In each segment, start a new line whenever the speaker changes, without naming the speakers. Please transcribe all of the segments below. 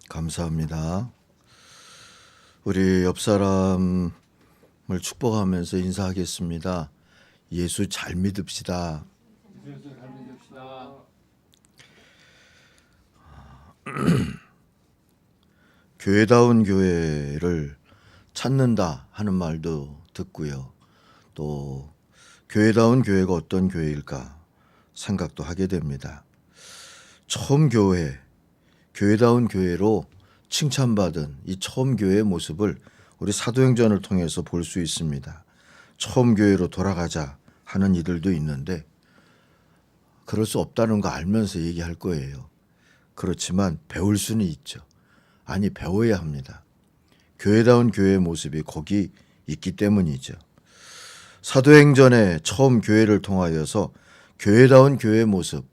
감사합니다. 우리 옆 사람을 축복하면서 인사하겠습니다. 예수 잘 믿읍시다. 교회다운 교회를 찾는다 하는 말도 듣고요. 또 교회다운 교회가 어떤 교회일까 생각도 하게 됩니다. 처음 교회다운 교회로 칭찬받은 이 처음 교회의 모습을 우리 사도행전을 통해서 볼 수 있습니다. 처음 교회로 돌아가자 하는 이들도 있는데 그럴 수 없다는 거 알면서 얘기할 거예요. 그렇지만 배울 수는 있죠. 아니, 배워야 합니다. 교회다운 교회의 모습이 거기 있기 때문이죠. 사도행전의 처음 교회를 통하여서 교회다운 교회의 모습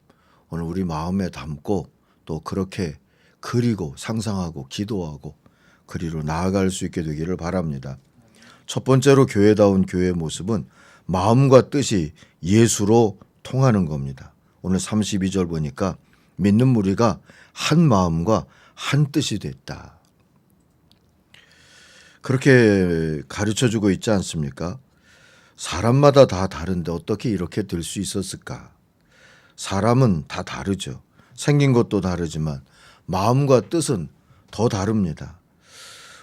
오늘 우리 마음에 담고 또 그렇게 그리고 상상하고 기도하고 그리로 나아갈 수 있게 되기를 바랍니다. 첫 번째로 교회다운 교회의 모습은 마음과 뜻이 예수로 통하는 겁니다. 오늘 32절 보니까 믿는 무리가 한 마음과 한 뜻이 됐다. 그렇게 가르쳐주고 있지 않습니까? 사람마다 다 다른데 어떻게 이렇게 될 수 있었을까? 사람은 다 다르죠. 생긴 것도 다르지만 마음과 뜻은 더 다릅니다.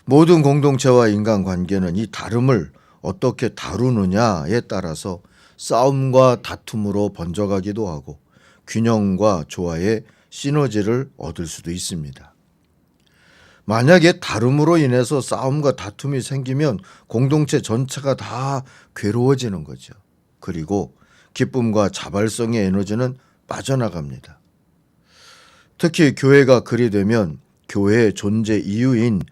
모든 공동체와 인간관계는 이 다름을 어떻게 다루느냐에 따라서 싸움과 다툼으로 번져가기도 하고 균형과 조화의 시너지를 얻을 수도 있습니다. 만약에 다름으로 인해서 싸움과 다툼이 생기면 공동체 전체가 다 괴로워지는 거죠. 그리고 기쁨과 자발성의 에너지는 빠져나갑니다. 특히 교회가 그리 되면 교회의 존재 이유인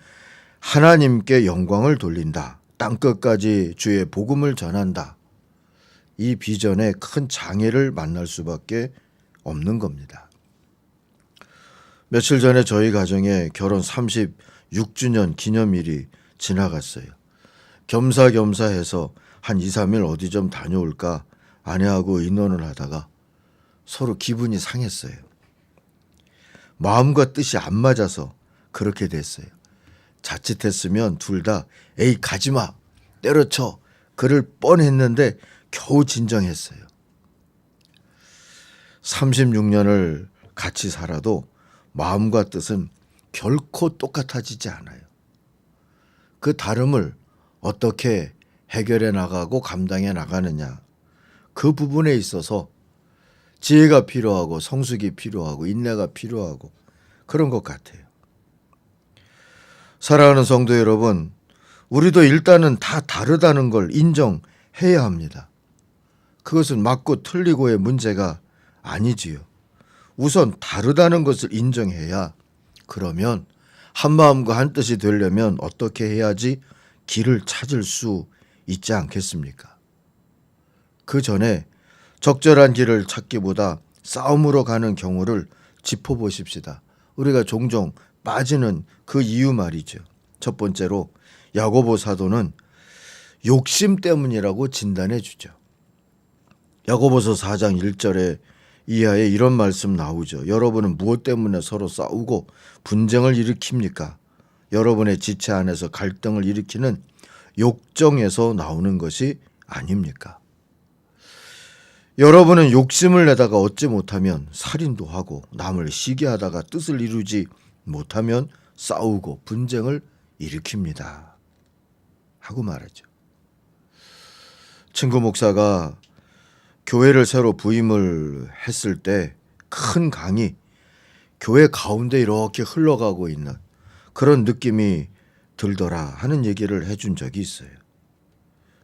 하나님께 영광을 돌린다. 땅끝까지 주의 복음을 전한다. 이 비전에 큰 장애를 만날 수밖에 없는 겁니다. 며칠 전에 저희 가정에 결혼 36주년 기념일이 지나갔어요. 겸사겸사해서 한 2, 3일 어디 좀 다녀올까 아내하고 의논을 하다가 서로 기분이 상했어요. 마음과 뜻이 안 맞아서 그렇게 됐어요. 자칫했으면 둘 다 에이 가지마 때려쳐 그럴 뻔했는데 겨우 진정했어요. 36년을 같이 살아도 마음과 뜻은 결코 똑같아지지 않아요. 그 다름을 어떻게 해결해 나가고 감당해 나가느냐, 그 부분에 있어서 지혜가 필요하고 성숙이 필요하고 인내가 필요하고 그런 것 같아요. 사랑하는 성도 여러분, 우리도 일단은 다 다르다는 걸 인정해야 합니다. 그것은 맞고 틀리고의 문제가 아니지요. 우선 다르다는 것을 인정해야 그러면 한 마음과 한 뜻이 되려면 어떻게 해야지 길을 찾을 수 있지 않겠습니까? 그 전에 적절한 길을 찾기보다 싸움으로 가는 경우를 짚어보십시다. 우리가 종종 빠지는 그 이유 말이죠. 첫 번째로 야고보 사도는 욕심 때문이라고 진단해 주죠. 야고보서 4장 1절에 이하에 이런 말씀 나오죠. 여러분은 무엇 때문에 서로 싸우고 분쟁을 일으킵니까? 여러분의 지체 안에서 갈등을 일으키는 욕정에서 나오는 것이 아닙니까? 여러분은 욕심을 내다가 얻지 못하면 살인도 하고 남을 시기 하다가 뜻을 이루지 못하면 싸우고 분쟁을 일으킵니다. 하고 말하죠. 친구 목사가 교회를 새로 부임을 했을 때 큰 강이 교회 가운데 이렇게 흘러가고 있는 그런 느낌이 들더라 하는 얘기를 해준 적이 있어요.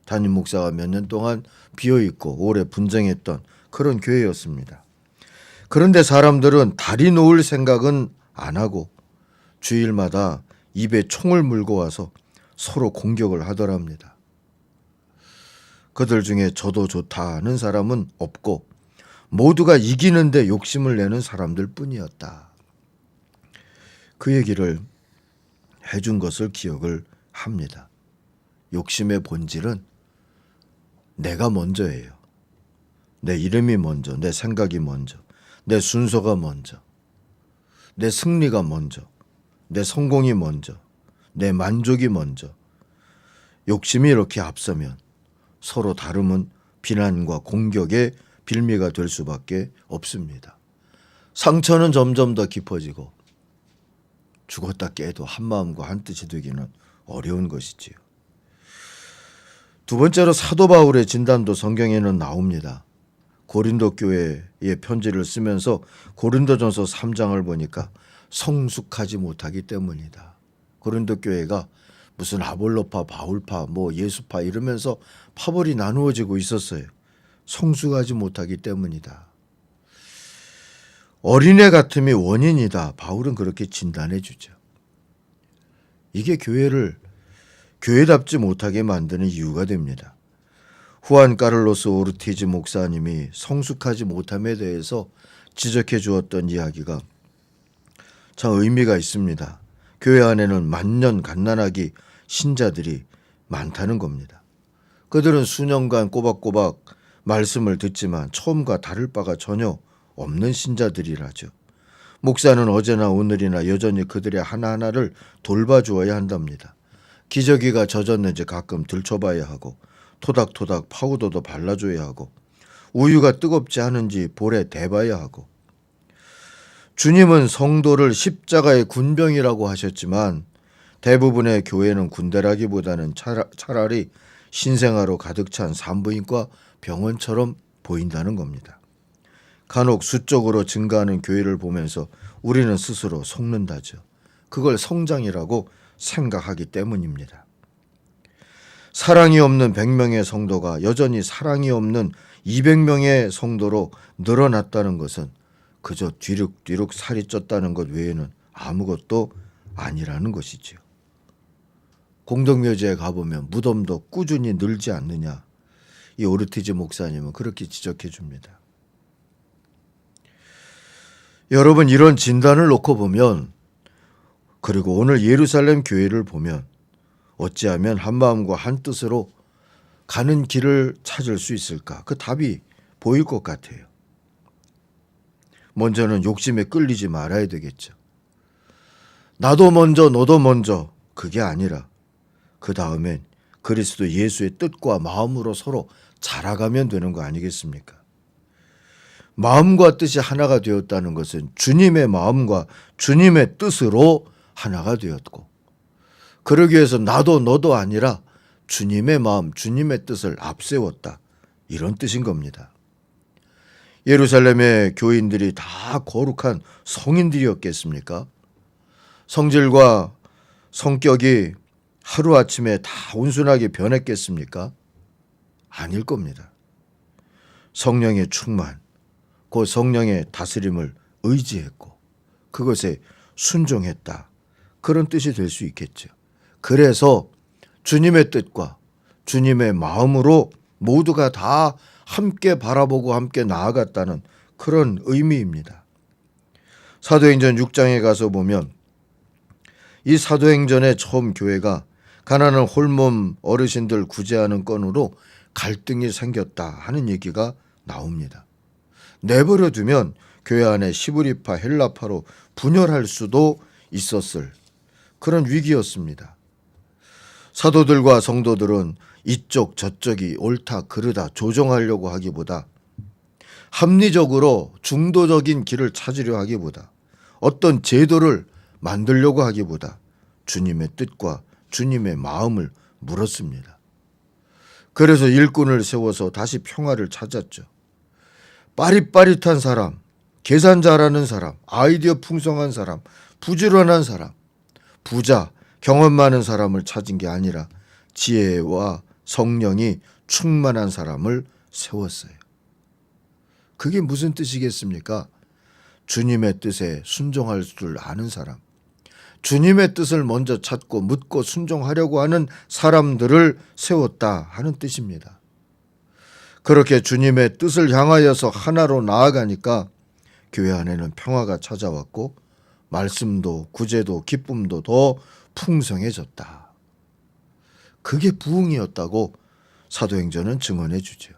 담임 목사가 몇 년 동안 비어있고 오래 분쟁했던 그런 교회였습니다. 그런데 사람들은 다리 놓을 생각은 안 하고 주일마다 입에 총을 물고 와서 서로 공격을 하더랍니다. 그들 중에 저도 좋다는 사람은 없고 모두가 이기는데 욕심을 내는 사람들 뿐이었다. 그 얘기를 해준 것을 기억을 합니다. 욕심의 본질은 내가 먼저예요. 내 이름이 먼저, 내 생각이 먼저, 내 순서가 먼저, 내 승리가 먼저, 내 성공이 먼저, 내 만족이 먼저, 욕심이 이렇게 앞서면 서로 다름은 비난과 공격의 빌미가 될 수밖에 없습니다. 상처는 점점 더 깊어지고 죽었다 깨도 한마음과 한뜻이 되기는 어려운 것이지요. 두 번째로 사도 바울의 진단도 성경에는 나옵니다. 고린도 교회에 편지를 쓰면서 고린도전서 3장을 보니까 성숙하지 못하기 때문이다. 고린도 교회가 무슨 아볼로파, 바울파, 예수파 이러면서 파벌이 나누어지고 있었어요. 성숙하지 못하기 때문이다. 어린애 같음이 원인이다. 바울은 그렇게 진단해 주죠. 이게 교회를 교회답지 못하게 만드는 이유가 됩니다. 후안 카를로스 오르티즈 목사님이 성숙하지 못함에 대해서 지적해 주었던 이야기가 참 의미가 있습니다. 교회 안에는 만년 갓난아기 신자들이 많다는 겁니다. 그들은 수년간 꼬박꼬박 말씀을 듣지만 처음과 다를 바가 전혀 없는 신자들이라죠. 목사는 어제나 오늘이나 여전히 그들의 하나하나를 돌봐주어야 한답니다. 기저귀가 젖었는지 가끔 들춰봐야 하고 토닥토닥 파우더도 발라줘야 하고 우유가 뜨겁지 않은지 볼에 대봐야 하고. 주님은 성도를 십자가의 군병이라고 하셨지만 대부분의 교회는 군대라기보다는 차라리 신생아로 가득 찬 산부인과 병원처럼 보인다는 겁니다. 간혹 수적으로 증가하는 교회를 보면서 우리는 스스로 속는다죠. 그걸 성장이라고 생각하기 때문입니다. 사랑이 없는 100명의 성도가 여전히 사랑이 없는 200명의 성도로 늘어났다는 것은 그저 뒤룩뒤룩 살이 쪘다는 것 외에는 아무것도 아니라는 것이지요. 공동묘지에 가보면 무덤도 꾸준히 늘지 않느냐. 이 오르티즈 목사님은 그렇게 지적해 줍니다. 여러분, 이런 진단을 놓고 보면, 그리고 오늘 예루살렘 교회를 보면 어찌하면 한마음과 한뜻으로 가는 길을 찾을 수 있을까? 그 답이 보일 것 같아요. 먼저는 욕심에 끌리지 말아야 되겠죠. 나도 먼저 너도 먼저 그게 아니라 그 다음엔 그리스도 예수의 뜻과 마음으로 서로 자라가면 되는 거 아니겠습니까? 마음과 뜻이 하나가 되었다는 것은 주님의 마음과 주님의 뜻으로 하나가 되었고, 그러기 위해서 나도 너도 아니라 주님의 마음, 주님의 뜻을 앞세웠다. 이런 뜻인 겁니다. 예루살렘의 교인들이 다 거룩한 성인들이었겠습니까? 성질과 성격이 하루아침에 다 온순하게 변했겠습니까? 아닐 겁니다. 성령의 충만, 그 성령의 다스림을 의지했고 그것에 순종했다. 그런 뜻이 될 수 있겠죠. 그래서 주님의 뜻과 주님의 마음으로 모두가 다 함께 바라보고 함께 나아갔다는 그런 의미입니다. 사도행전 6장에 가서 보면 이 사도행전의 처음 교회가 가난한 홀몸 어르신들 구제하는 건으로 갈등이 생겼다 하는 얘기가 나옵니다. 내버려 두면 교회 안에 시브리파 헬라파로 분열할 수도 있었을 그런 위기였습니다. 사도들과 성도들은 이쪽 저쪽이 옳다 그르다 조정하려고 하기보다 합리적으로 중도적인 길을 찾으려 하기보다 어떤 제도를 만들려고 하기보다 주님의 뜻과 주님의 마음을 물었습니다. 그래서 일꾼을 세워서 다시 평화를 찾았죠. 빠릿빠릿한 사람, 계산 잘하는 사람, 아이디어 풍성한 사람, 부지런한 사람, 부자, 경험 많은 사람을 찾은 게 아니라 지혜와 성령이 충만한 사람을 세웠어요. 그게 무슨 뜻이겠습니까? 주님의 뜻에 순종할 줄 아는 사람, 주님의 뜻을 먼저 찾고 묻고 순종하려고 하는 사람들을 세웠다 하는 뜻입니다. 그렇게 주님의 뜻을 향하여서 하나로 나아가니까 교회 안에는 평화가 찾아왔고 말씀도 구제도 기쁨도 더 풍성해졌다. 그게 부흥이었다고 사도행전은 증언해 주죠.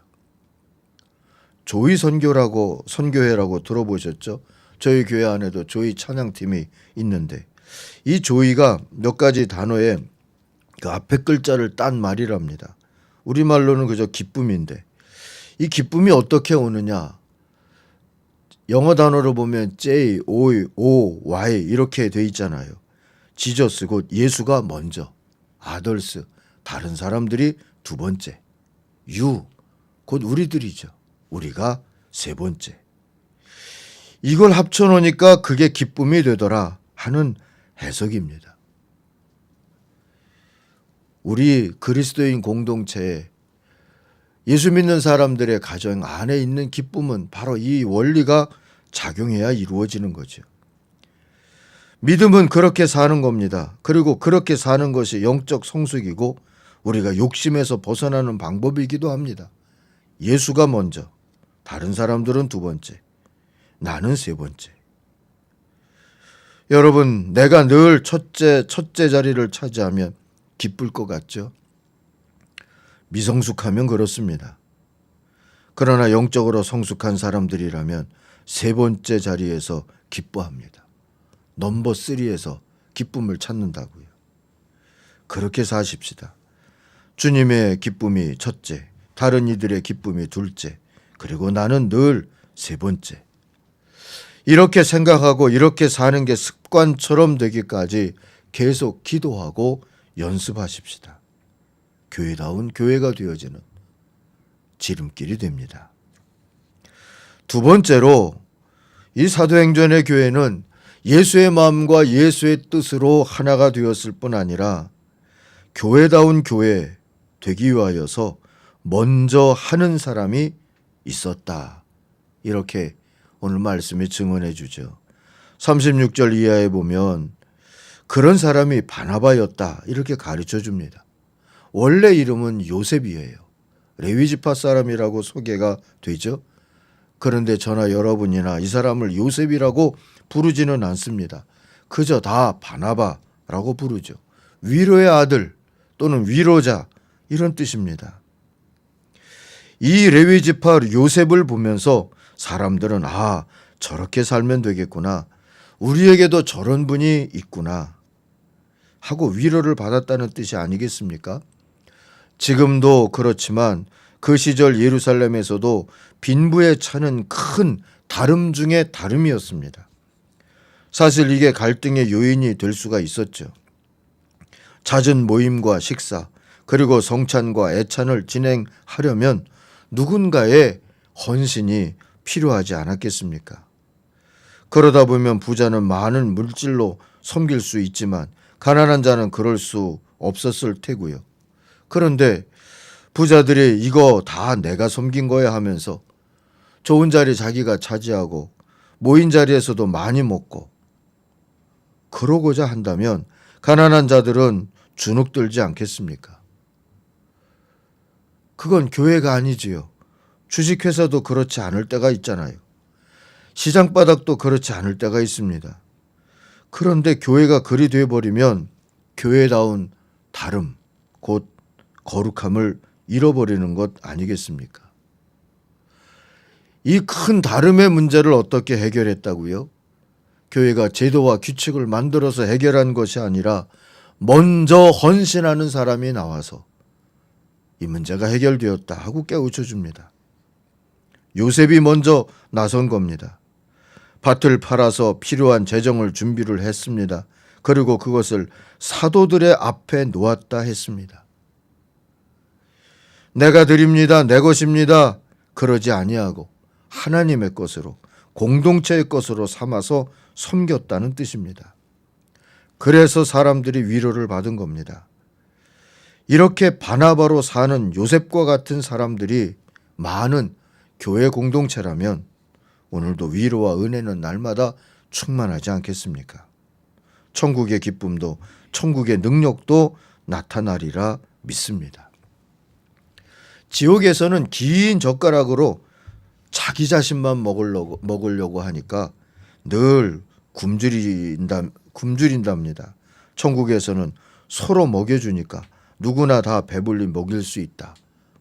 조이 선교회라고 들어보셨죠? 저희 교회 안에도 조이 찬양팀이 있는데 이 조이가 몇 가지 단어에 그 앞에 글자를 딴 말이랍니다. 우리말로는 그저 기쁨인데 이 기쁨이 어떻게 오느냐? 영어 단어로 보면 J, O, Y 이렇게 돼 있잖아요. 지저스 곧 예수가 먼저, 아덜스 다른 사람들이 두 번째, 유 곧 우리들이죠. 우리가 세 번째. 이걸 합쳐놓으니까 그게 기쁨이 되더라 하는 해석입니다. 우리 그리스도인 공동체에 예수 믿는 사람들의 가정 안에 있는 기쁨은 바로 이 원리가 작용해야 이루어지는 거죠. 믿음은 그렇게 사는 겁니다. 그리고 그렇게 사는 것이 영적 성숙이고 우리가 욕심에서 벗어나는 방법이기도 합니다. 예수가 먼저, 다른 사람들은 두 번째, 나는 세 번째. 여러분, 내가 늘 첫째 자리를 차지하면 기쁠 것 같죠? 미성숙하면 그렇습니다. 그러나 영적으로 성숙한 사람들이라면 세 번째 자리에서 기뻐합니다. 넘버 3에서 기쁨을 찾는다고요. 그렇게 사십시다. 주님의 기쁨이 첫째, 다른 이들의 기쁨이 둘째, 그리고 나는 늘 세 번째. 이렇게 생각하고 이렇게 사는 게 습관처럼 되기까지 계속 기도하고 연습하십시다. 교회다운 교회가 되어지는 지름길이 됩니다. 두 번째로 이 사도행전의 교회는 예수의 마음과 예수의 뜻으로 하나가 되었을 뿐 아니라 교회다운 교회 되기 위하여서 먼저 하는 사람이 있었다. 이렇게 오늘 말씀이 증언해 주죠. 36절 이하에 보면 그런 사람이 바나바였다. 이렇게 가르쳐 줍니다. 원래 이름은 요셉이에요. 레위지파 사람이라고 소개가 되죠. 그런데 저나 여러분이나 이 사람을 요셉이라고 부르지는 않습니다. 그저 다 바나바라고 부르죠. 위로의 아들 또는 위로자 이런 뜻입니다. 이 레위지파 요셉을 보면서 사람들은 저렇게 살면 되겠구나. 우리에게도 저런 분이 있구나 하고 위로를 받았다는 뜻이 아니겠습니까? 지금도 그렇지만 그 시절 예루살렘에서도 빈부에 차는 큰 다름 중에 다름이었습니다. 사실 이게 갈등의 요인이 될 수가 있었죠. 잦은 모임과 식사 그리고 성찬과 애찬을 진행하려면 누군가의 헌신이 필요하지 않았겠습니까? 그러다 보면 부자는 많은 물질로 섬길 수 있지만 가난한 자는 그럴 수 없었을 테고요. 그런데 부자들이 이거 다 내가 섬긴 거야 하면서 좋은 자리 자기가 차지하고 모인 자리에서도 많이 먹고 그러고자 한다면 가난한 자들은 주눅들지 않겠습니까? 그건 교회가 아니지요. 주식회사도 그렇지 않을 때가 있잖아요. 시장바닥도 그렇지 않을 때가 있습니다. 그런데 교회가 그리 돼버리면 교회다운 다름, 곧 거룩함을 잃어버리는 것 아니겠습니까? 이 큰 다름의 문제를 어떻게 해결했다고요? 교회가 제도와 규칙을 만들어서 해결한 것이 아니라 먼저 헌신하는 사람이 나와서 이 문제가 해결되었다 하고 깨우쳐 줍니다. 요셉이 먼저 나선 겁니다. 밭을 팔아서 필요한 재정을 준비를 했습니다. 그리고 그것을 사도들의 앞에 놓았다 했습니다. 내가 드립니다. 내 것입니다. 그러지 아니하고 하나님의 것으로 공동체의 것으로 삼아서 섬겼다는 뜻입니다. 그래서 사람들이 위로를 받은 겁니다. 이렇게 바나바로 사는 요셉과 같은 사람들이 많은 교회 공동체라면 오늘도 위로와 은혜는 날마다 충만하지 않겠습니까? 천국의 기쁨도 천국의 능력도 나타나리라 믿습니다. 지옥에서는 긴 젓가락으로 자기 자신만 먹으려고 하니까 늘 굶주린답니다. 천국에서는 서로 먹여주니까 누구나 다 배불리 먹일 수 있다.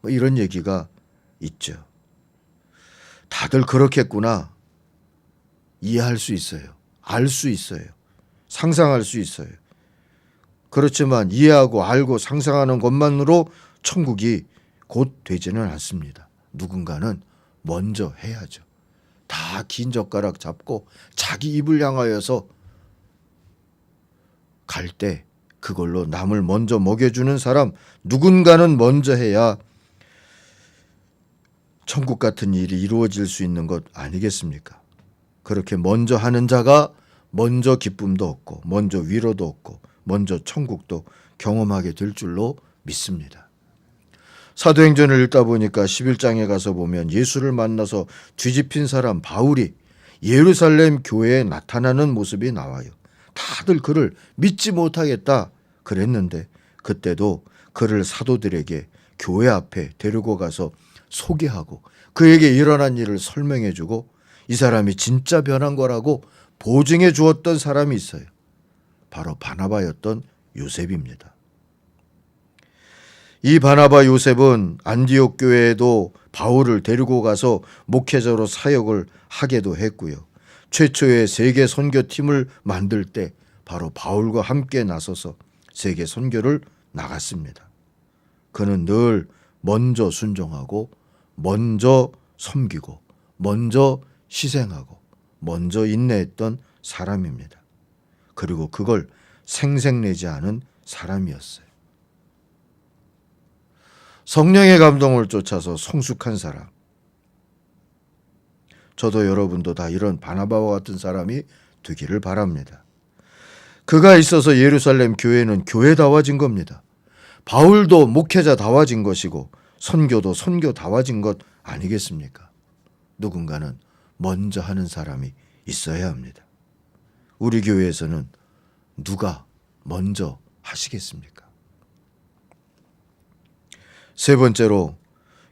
이런 얘기가 있죠. 다들 그렇겠구나. 이해할 수 있어요. 알 수 있어요. 상상할 수 있어요. 그렇지만 이해하고 알고 상상하는 것만으로 천국이 곧 되지는 않습니다. 누군가는 먼저 해야죠. 다 긴 젓가락 잡고 자기 입을 향하여서 갈 때 그걸로 남을 먼저 먹여주는 사람, 누군가는 먼저 해야 천국 같은 일이 이루어질 수 있는 것 아니겠습니까? 그렇게 먼저 하는 자가 먼저 기쁨도 얻고 먼저 위로도 얻고 먼저 천국도 경험하게 될 줄로 믿습니다. 사도행전을 읽다 보니까 11장에 가서 보면 예수를 만나서 뒤집힌 사람 바울이 예루살렘 교회에 나타나는 모습이 나와요. 다들 그를 믿지 못하겠다 그랬는데 그때도 그를 사도들에게 교회 앞에 데리고 가서 소개하고 그에게 일어난 일을 설명해 주고 이 사람이 진짜 변한 거라고 보증해 주었던 사람이 있어요. 바로 바나바였던 요셉입니다. 이 바나바 요셉은 안디옥 교회에도 바울을 데리고 가서 목회자로 사역을 하게도 했고요. 최초의 세계 선교팀을 만들 때 바로 바울과 함께 나서서 세계 선교를 나갔습니다. 그는 늘 먼저 순종하고 먼저 섬기고 먼저 희생하고 먼저 인내했던 사람입니다. 그리고 그걸 생색내지 않은 사람이었어요. 성령의 감동을 쫓아서 성숙한 사람. 저도 여러분도 다 이런 바나바와 같은 사람이 되기를 바랍니다. 그가 있어서 예루살렘 교회는 교회다워진 겁니다. 바울도 목회자다워진 것이고 선교도 선교다워진 것 아니겠습니까? 누군가는 먼저 하는 사람이 있어야 합니다. 우리 교회에서는 누가 먼저 하시겠습니까? 세 번째로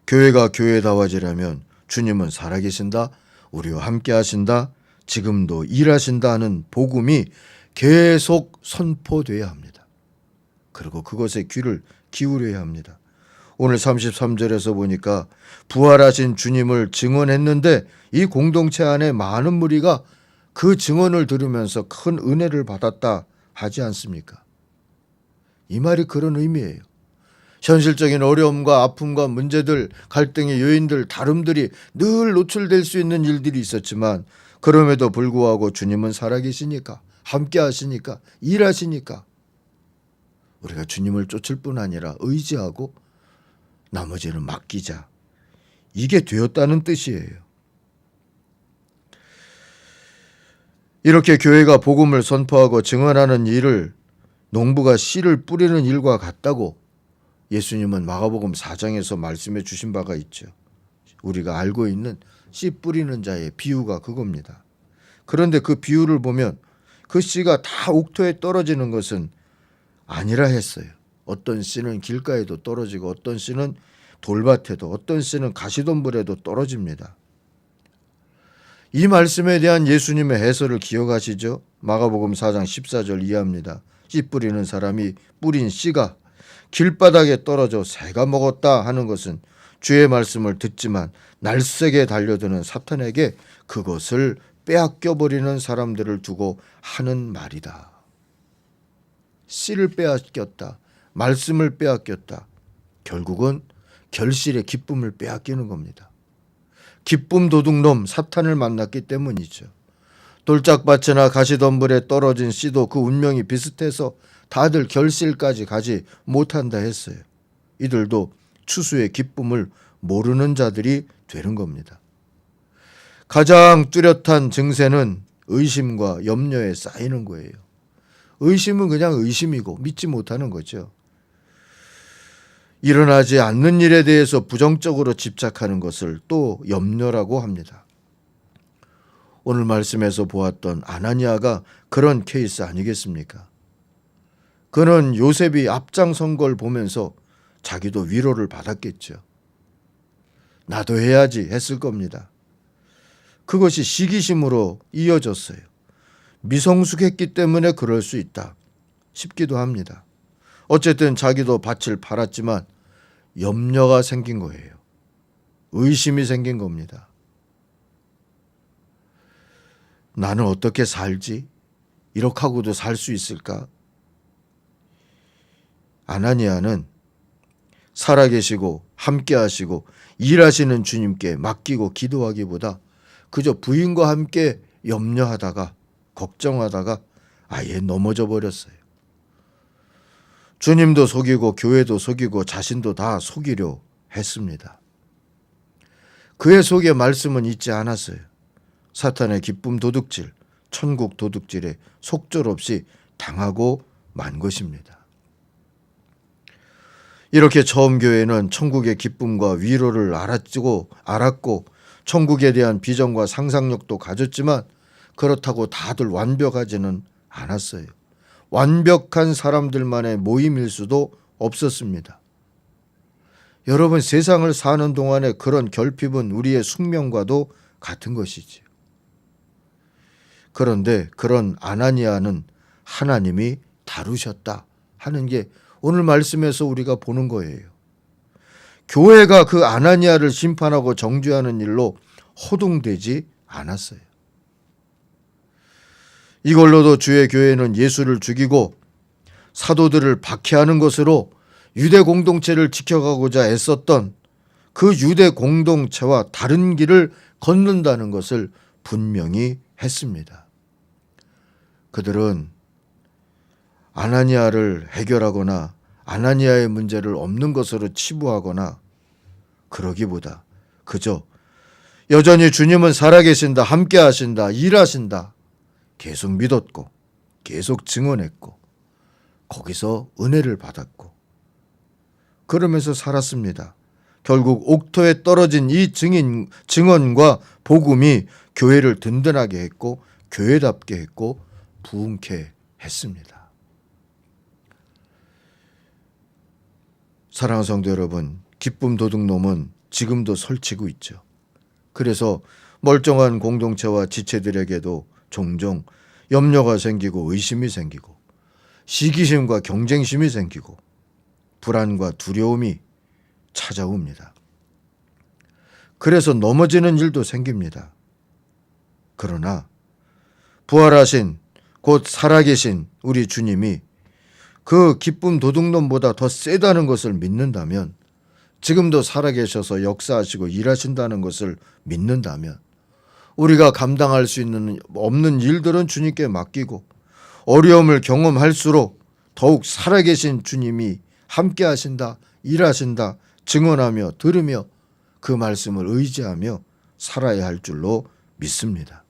교회가 교회다워지려면 주님은 살아계신다, 우리와 함께 하신다, 지금도 일하신다 하는 복음이 계속 선포돼야 합니다. 그리고 그것에 귀를 기울여야 합니다. 오늘 33절에서 보니까 부활하신 주님을 증언했는데 이 공동체 안에 많은 무리가 그 증언을 들으면서 큰 은혜를 받았다 하지 않습니까? 이 말이 그런 의미예요. 현실적인 어려움과 아픔과 문제들, 갈등의 요인들, 다름들이 늘 노출될 수 있는 일들이 있었지만 그럼에도 불구하고 주님은 살아계시니까, 함께 하시니까, 일하시니까 우리가 주님을 쫓을 뿐 아니라 의지하고 나머지는 맡기자. 이게 되었다는 뜻이에요. 이렇게 교회가 복음을 선포하고 증언하는 일을 농부가 씨를 뿌리는 일과 같다고 예수님은 마가복음 4장에서 말씀해 주신 바가 있죠. 우리가 알고 있는 씨 뿌리는 자의 비유가 그겁니다. 그런데 그 비유를 보면 그 씨가 다 옥토에 떨어지는 것은 아니라 했어요. 어떤 씨는 길가에도 떨어지고 어떤 씨는 돌밭에도 어떤 씨는 가시덤불에도 떨어집니다. 이 말씀에 대한 예수님의 해설을 기억하시죠? 마가복음 4장 14절 이해합니다. 씨 뿌리는 사람이 뿌린 씨가 길바닥에 떨어져 새가 먹었다 하는 것은 주의 말씀을 듣지만 날쌔게 달려드는 사탄에게 그것을 빼앗겨 버리는 사람들을 두고 하는 말이다. 씨를 빼앗겼다. 말씀을 빼앗겼다. 결국은 결실의 기쁨을 빼앗기는 겁니다. 기쁨 도둑놈 사탄을 만났기 때문이죠. 돌짝밭이나 가시덤불에 떨어진 씨도 그 운명이 비슷해서 다들 결실까지 가지 못한다 했어요. 이들도 추수의 기쁨을 모르는 자들이 되는 겁니다. 가장 뚜렷한 증세는 의심과 염려에 쌓이는 거예요. 의심은 그냥 의심이고 믿지 못하는 거죠. 일어나지 않는 일에 대해서 부정적으로 집착하는 것을 또 염려라고 합니다. 오늘 말씀에서 보았던 아나니아가 그런 케이스 아니겠습니까? 그는 요셉이 앞장선 걸 보면서 자기도 위로를 받았겠죠. 나도 해야지 했을 겁니다. 그것이 시기심으로 이어졌어요. 미성숙했기 때문에 그럴 수 있다 싶기도 합니다. 어쨌든 자기도 밭을 팔았지만 염려가 생긴 거예요. 의심이 생긴 겁니다. 나는 어떻게 살지? 이렇게 하고도 살 수 있을까? 아나니아는 살아계시고 함께하시고 일하시는 주님께 맡기고 기도하기보다 그저 부인과 함께 염려하다가 걱정하다가 아예 넘어져 버렸어요. 주님도 속이고 교회도 속이고 자신도 다 속이려 했습니다. 그의 속에 말씀은 있지 않았어요. 사탄의 기쁨 도둑질, 천국 도둑질에 속절없이 당하고 만 것입니다. 이렇게 처음 교회는 천국의 기쁨과 위로를 알았고 천국에 대한 비전과 상상력도 가졌지만 그렇다고 다들 완벽하지는 않았어요. 완벽한 사람들만의 모임일 수도 없었습니다. 여러분, 세상을 사는 동안에 그런 결핍은 우리의 숙명과도 같은 것이지요. 그런데 그런 아나니아는 하나님이 다루셨다 하는 게 오늘 말씀에서 우리가 보는 거예요. 교회가 그 아나니아를 심판하고 정죄하는 일로 허둥대지 않았어요. 이걸로도 주의 교회는 예수를 죽이고 사도들을 박해하는 것으로 유대 공동체를 지켜가고자 애썼던 그 유대 공동체와 다른 길을 걷는다는 것을 분명히 했습니다. 그들은 아나니아를 해결하거나 아나니아의 문제를 없는 것으로 치부하거나 그러기보다 그저 여전히 주님은 살아계신다, 함께 하신다, 일하신다 계속 믿었고 계속 증언했고 거기서 은혜를 받았고 그러면서 살았습니다. 결국 옥토에 떨어진 이 증언과 복음이 교회를 든든하게 했고 교회답게 했고 부흥케 했습니다. 사랑하는 성도 여러분, 기쁨 도둑놈은 지금도 설치고 있죠. 그래서 멀쩡한 공동체와 지체들에게도 종종 염려가 생기고 의심이 생기고 시기심과 경쟁심이 생기고 불안과 두려움이 찾아옵니다. 그래서 넘어지는 일도 생깁니다. 그러나 부활하신 곧 살아계신 우리 주님이 그 기쁨 도둑놈보다 더 세다는 것을 믿는다면, 지금도 살아계셔서 역사하시고 일하신다는 것을 믿는다면 우리가 감당할 수 없는 일들은 주님께 맡기고 어려움을 경험할수록 더욱 살아계신 주님이 함께 하신다, 일하신다, 증언하며 들으며 그 말씀을 의지하며 살아야 할 줄로 믿습니다.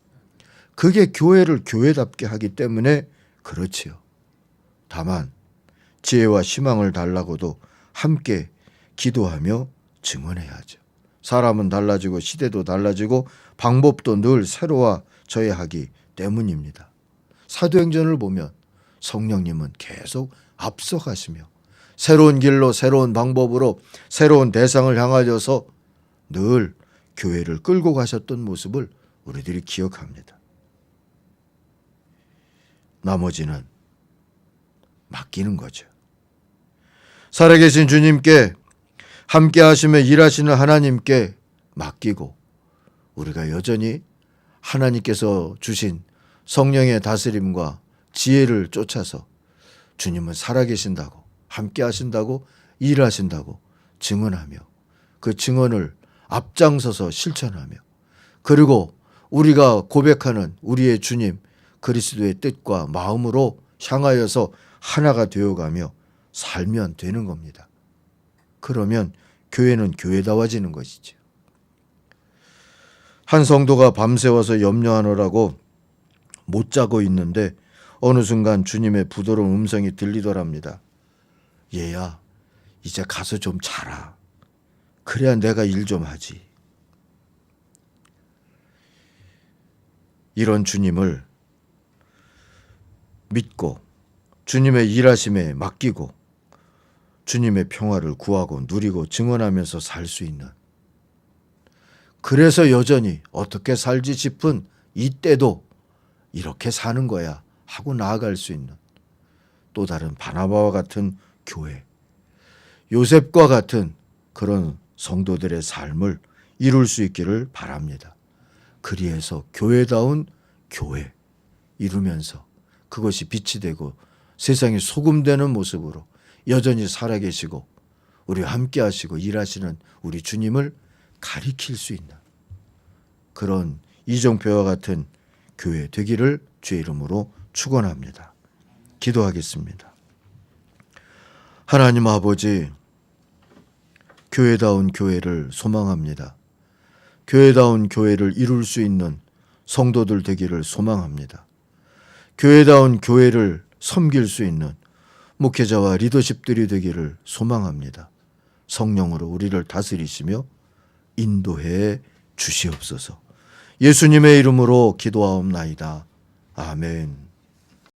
그게 교회를 교회답게 하기 때문에 그렇지요. 다만 지혜와 희망을 달라고도 함께 기도하며 증언해야죠. 사람은 달라지고 시대도 달라지고 방법도 늘 새로워져야 하기 때문입니다. 사도행전을 보면 성령님은 계속 앞서가시며 새로운 길로 새로운 방법으로 새로운 대상을 향하여서 늘 교회를 끌고 가셨던 모습을 우리들이 기억합니다. 나머지는 맡기는 거죠. 살아계신 주님께 함께 하시며 일하시는 하나님께 맡기고 우리가 여전히 하나님께서 주신 성령의 다스림과 지혜를 쫓아서 주님은 살아계신다고, 함께 하신다고, 일하신다고 증언하며 그 증언을 앞장서서 실천하며, 그리고 우리가 고백하는 우리의 주님 그리스도의 뜻과 마음으로 향하여서 하나가 되어가며 살면 되는 겁니다. 그러면 교회는 교회다워지는 것이죠. 한 성도가 밤새워서 염려하느라고 못 자고 있는데 어느 순간 주님의 부드러운 음성이 들리더랍니다. 얘야, 이제 가서 좀 자라. 그래야 내가 일 좀 하지. 이런 주님을 믿고 주님의 일하심에 맡기고 주님의 평화를 구하고 누리고 증언하면서 살 수 있는, 그래서 여전히 어떻게 살지 싶은 이때도 이렇게 사는 거야 하고 나아갈 수 있는 또 다른 바나바와 같은 교회, 요셉과 같은 그런 성도들의 삶을 이룰 수 있기를 바랍니다. 그리해서 교회다운 교회 이루면서 그것이 빛이 되고 세상에 소금 되는 모습으로 여전히 살아계시고 우리와 함께 하시고 일하시는 우리 주님을 가리킬 수 있는 그런 이정표와 같은 교회 되기를 주의 이름으로 축원합니다. 기도하겠습니다. 하나님 아버지, 교회다운 교회를 소망합니다. 교회다운 교회를 이룰 수 있는 성도들 되기를 소망합니다. 교회다운 교회를 섬길 수 있는 목회자와 리더십들이 되기를 소망합니다. 성령으로 우리를 다스리시며 인도해 주시옵소서. 예수님의 이름으로 기도하옵나이다. 아멘.